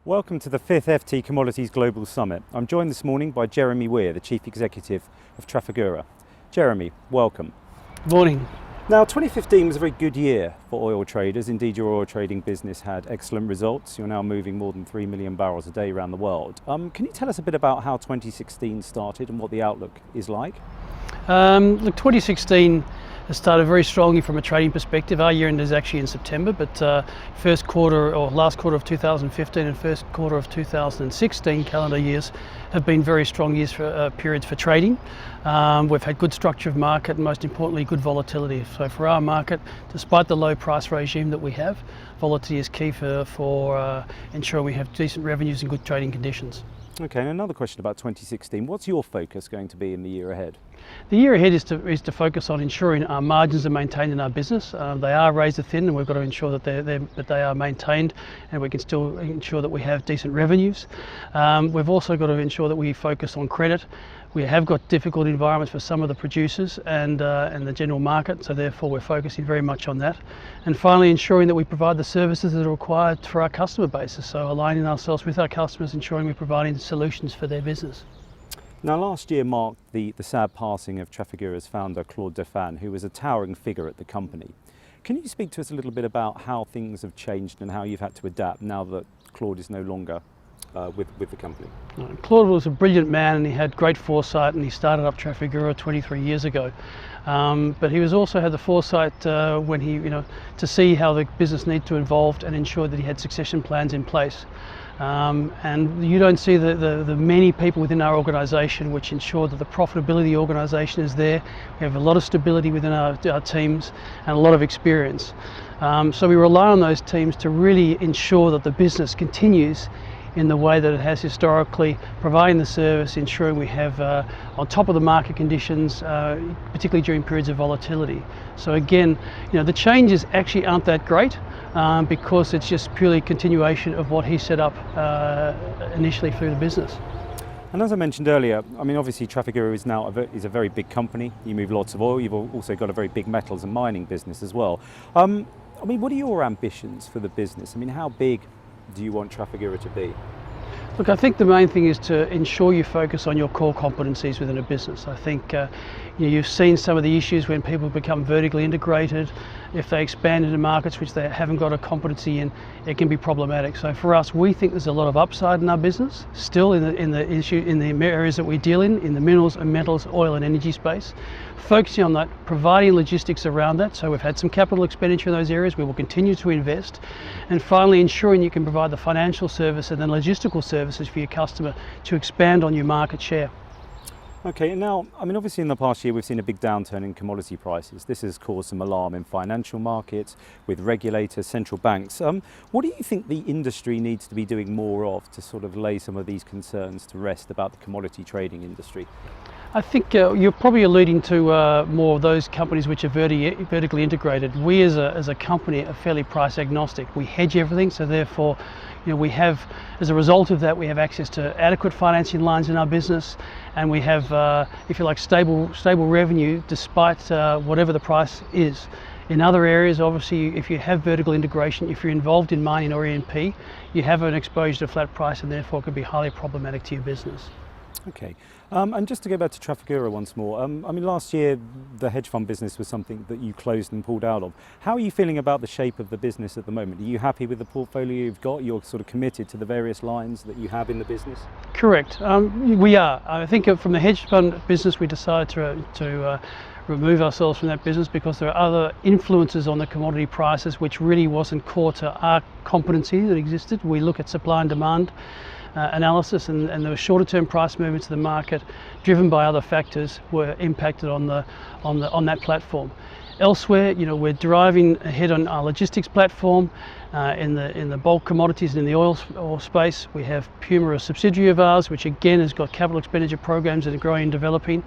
Welcome to the 5th FT Commodities Global Summit. I'm joined this morning by Jeremy Weir, the Chief Executive of Trafigura. Jeremy, welcome. Morning. Now, 2015 was a very good year for oil traders. Indeed, your oil trading business had excellent results. You're now moving more than 3 million barrels a day around the world. Can you tell us a bit about how 2016 started and what the outlook is like? Look, 2016 has started very strongly from a trading perspective. Our year end is actually in September, but first quarter or last quarter of 2015 and first quarter of 2016 calendar years have been very strong years for periods for trading. We've had good structure of market and most importantly good volatility. So for our market, despite the low price regime that we have, volatility is key for ensuring we have decent revenues and good trading conditions. Okay, and another question about 2016. What's your focus going to be in the year ahead? The year ahead is to focus on ensuring our margins are maintained in our business. They are razor thin, and we've got to ensure that they are maintained, and we can still ensure that we have decent revenues. We've also got to ensure that we focus on credit. We have got difficult environments for some of the producers and the general market, so therefore we're focusing very much on that. And finally, ensuring that we provide the services that are required for our customer bases, so aligning ourselves with our customers, ensuring we're providing solutions for their business. Now, last year marked the sad passing of Trafigura's founder, Claude Dauphin, who was a towering figure at the company. Can you speak to us a little bit about how things have changed and how you've had to adapt now that Claude is no longer with the company? Claude was a brilliant man, and he had great foresight, and he started up Trafigura 23 years ago. But he was also had the foresight when he, to see how the business needed to evolve and ensure that he had succession plans in place. And you don't see the many people within our organisation which ensure that the profitability of the organisation is there. We have a lot of stability within our teams and a lot of experience. So we rely on those teams to really ensure that the business continues in the way that it has historically, providing the service, ensuring we have on top of the market conditions, particularly during periods of volatility. So again, the changes actually aren't that great because it's just purely continuation of what he set up initially through the business. And as I mentioned earlier, I mean, obviously Trafigura is now is a very big company. You move lots of oil. You've also got a very big metals and mining business as well. I mean, what are your ambitions for the business? I mean, how big do you want Trafigura to be? Look, I think the main thing is to ensure you focus on your core competencies within a business. I think you've seen some of the issues when people become vertically integrated. If they expand into markets which they haven't got a competency in, it can be problematic. So for us, we think there's a lot of upside in our business, still in the areas that we deal in the minerals and metals, oil and energy space. Focusing on that, providing logistics around that. So we've had some capital expenditure in those areas. We will continue to invest. And finally, ensuring you can provide the financial service and then logistical services for your customer to expand on your market share. Okay, and now, I mean, obviously in the past year we've seen a big downturn in commodity prices. This has caused some alarm in financial markets, with regulators, central banks. What do you think the industry needs to be doing more of to sort of lay some of these concerns to rest about the commodity trading industry? I think you're probably alluding to more of those companies which are vertically integrated. We as a company are fairly price agnostic. We hedge everything, so therefore we have, as a result of that, we have access to adequate financing lines in our business, and we have, if you like, stable revenue despite whatever the price is. In other areas, obviously, if you have vertical integration, if you're involved in mining or E&P, you have an exposure to flat price and therefore it could be highly problematic to your business. Okay, and just to go back to Trafigura once more, I mean, last year the hedge fund business was something that you closed and pulled out of. How are you feeling about the shape of the business at the moment? Are you happy with the portfolio you've got? You're sort of committed to the various lines that you have in the business? Correct, we are. I think from the hedge fund business we decided to remove ourselves from that business because there are other influences on the commodity prices which really wasn't core to our competency that existed. We look at supply and demand analysis, and the shorter term price movements of the market driven by other factors were impacted on that platform. Elsewhere, we're driving ahead on our logistics platform in the bulk commodities and in the oil space. We have Puma, a subsidiary of ours, which again has got capital expenditure programs that are growing and developing.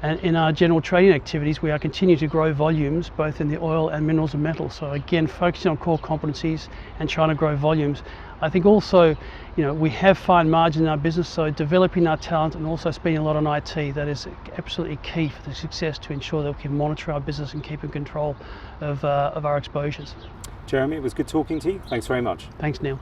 And in our general trading activities, we are continuing to grow volumes both in the oil and minerals and metals. So again, focusing on core competencies and trying to grow volumes. I think also, we have fine margin in our business, so developing our talent and also spending a lot on IT, that is absolutely key for the success to ensure that we can monitor our business and keep in control of our exposures. Jeremy, it was good talking to you. Thanks very much. Thanks, Neil.